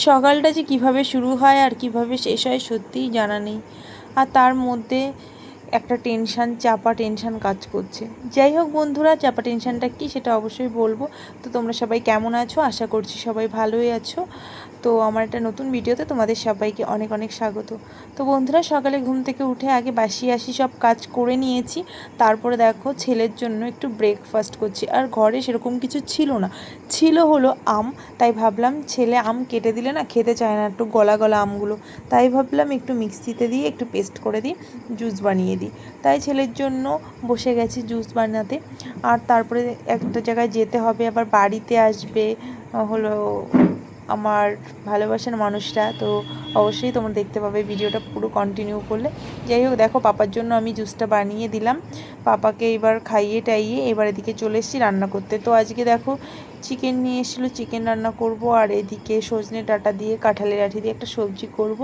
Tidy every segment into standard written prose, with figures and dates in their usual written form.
সকালটা যে কিভাবে শুরু হয় আর কিভাবে শেষ হয় সত্যিই জানা নেই। আর তার মধ্যে একটা চাপা টেনশান কাজ করছে। যাই হোক বন্ধুরা, চাপা টেনশানটা কী সেটা অবশ্যই বলবো। তো তোমরা সবাই কেমন আছো? আশা করছি সবাই ভালোই আছো। তো আমার একটা নতুন ভিডিওতে তোমাদের সবাইকে অনেক অনেক স্বাগত। তো বন্ধুরা, সকালে ঘুম থেকে উঠে আগে বাসি সব কাজ করে নিয়েছি। তারপরে দেখো ছেলের জন্য একটু ব্রেকফাস্ট করছি। আর ঘরে সেরকম কিছু ছিল না, ছিল হলো আম। তাই ভাবলাম ছেলে আম কেটে দিলে না খেতে চায় না, একটু গলা গলা আমগুলো। তাই ভাবলাম একটু মিক্সিতে দিয়ে একটু পেস্ট করে দিই, জুস বানিয়ে দিই। তাই ছেলের জন্য বসে গেছি জুস বানাতে। আর তারপরে একটা জায়গায় যেতে হবে, আবার বাড়িতে আসবে হলো আমার ভালোবাসার মানুষটা। তো অবশ্যই তোমরা দেখতে পাবে ভিডিওটা পুরো কন্টিনিউ করলে। যাই হোক, দেখো পাপার জন্য আমি জুসটা বানিয়ে দিলাম। পাপাকে এবার খাইয়ে টাইয়ে এবার এদিকে চলে এসেছি রান্না করতে। তো আজকে দেখো চিকেন নিয়ে এসেছিলো, চিকেন রান্না করব। আর এদিকে সজনে ডাঁটা দিয়ে কাঁঠালের আঠি দিয়ে একটা সবজি করব।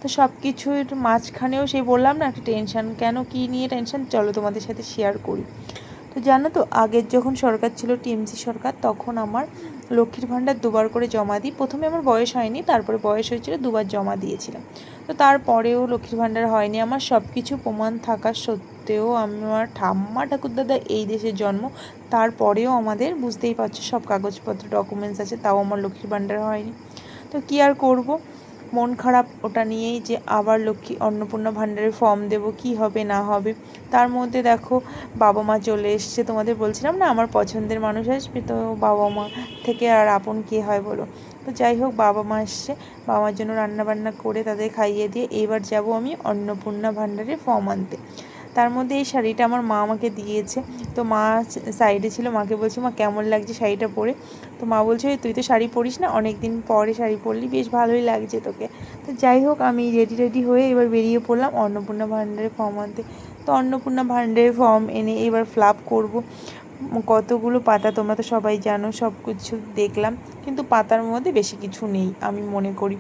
তো সব কিছুর মাঝখানেও সেই বললাম না একটা টেনশান, কেন কী নিয়ে টেনশান চলো তোমাদের সাথে শেয়ার করি। তো জানো তো, আগের যখন সরকার ছিল টিএমসি সরকার, তখন আমার লক্ষ্মীর ভাণ্ডার দুবার করে জমা দিই। প্রথমে আমার বয়স হয়নি, তারপরে বয়স হয়েছিল, দুবার জমা দিয়েছিলাম। তো তারপরেও লক্ষ্মীর ভাণ্ডার হয়নি আমার। সব কিছু প্রমাণ থাকা সত্ত্বেও, আমার ঠাম্মা ঠাকুরদাদা এই দেশের জন্ম, তারপরেও আমাদের বুঝতেই পারছো সব কাগজপত্র ডকুমেন্টস আছে, তাও আমার লক্ষ্মীর ভাণ্ডার হয়নি। তো কী আর করব, মন খারাপ ওটা নিয়েই যে আবার লক্ষ্মী অন্নপূর্ণা ভাণ্ডারের ফর্ম দেব, কি হবে না হবে। তার মধ্যে দেখো বাবা মা চলে এসছে। তোমাদের বলছিলাম না আমার পছন্দের মানুষ আসবে, তো বাবা মা থেকে আর আপন কে হয় বলো। তো যাই হোক, বাবা মা এসছে, বাবা মার জন্য রান্নাবান্না করে তাদের খাইয়ে দিয়ে এবার যাব আমি অন্নপূর্ণা ভাণ্ডারের ফর্ম আনতে। তার মধ্যে এই শাড়িটা আমার মা আমাকে দিয়েছে। তো মা সাইডে ছিল, মাকে বলছি মা কেমন লাগছে শাড়িটা পরে। তো মা বলছে তুই তো শাড়ি পরিস না, অনেক দিন পরে শাড়ি পরলি, বেশ ভালোই লাগছে তোকে। তো যাই হোক, আমি রেডি হয়ে এবার বেরিয়ে পড়লাম অন্নপূর্ণা ভাণ্ডারের ফর্ম আনতে। তো অন্নপূর্ণা ভাণ্ডারের ফর্ম এনে এবার ফিল আপ করবো। কতগুলো পাতা তোমরা তো সবাই জানো, সব কিছু দেখলাম, কিন্তু পাতার মধ্যে বেশি কিছু নেই আমি মনে করি,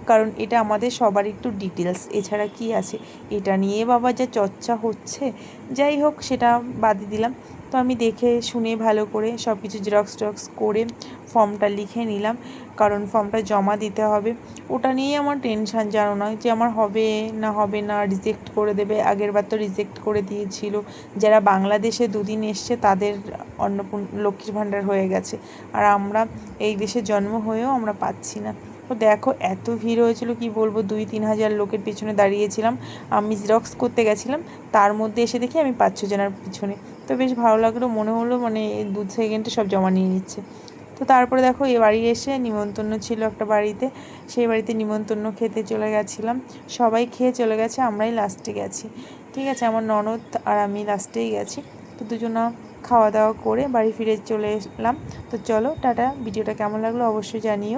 কারণ এটা আমাদের সবার একটু ডিটেলস, এছাড়া কি আছে। এটা নিয়ে বাবা যা চর্চা হচ্ছে, যাই হোক সেটা বাদই দিলাম। তো আমি দেখে শুনে ভালো করে সব কিছু জেরক্স করে ফর্মটা লিখে নিলাম, কারণ ফর্মটা জমা দিতে হবে। ওটা নিয়েই আমার টেনশান, জানো না, যে আমার হবে না রিজেক্ট করে দেবে। আগেরবার তো রিজেক্ট করে দিয়েছিল। যারা বাংলাদেশে দুদিন এসছে তাদের লক্ষ্মীর ভাণ্ডার হয়ে গেছে, আর আমরা এই দেশে জন্ম হয়েও আমরা পাচ্ছি না। তো দেখো এত ভিড় হয়েছিল কি বলবো, 2-3 হাজার লোকের পিছনে দাঁড়িয়েছিলাম। আমি জেরক্স করতে গেছিলাম, তার মধ্যে এসে দেখি আমি 5-6 জনের পিছনে। তো বেশ ভালো লাগলো, মনে হলো মানে 2 সেকেন্ডে সব জমা নিয়ে নিচ্ছে। তো তারপরে দেখো এ বাড়ি এসে নিমন্ত্রণ ছিল একটা বাড়িতে, সেই বাড়িতে নিমন্ত্রণ খেতে চলে গেছিলাম। সবাই খেয়ে চলে গেছে, আমরাই লাস্টে গেছি। ঠিক আছে, আমার ননদ আর আমি লাস্টেই গেছি। তো দুজনা খাওয়া দাওয়া করে বাড়ি ফিরে চলে এলাম। তো চলো টাটা, ভিডিওটা কেমন লাগলো অবশ্যই জানিও।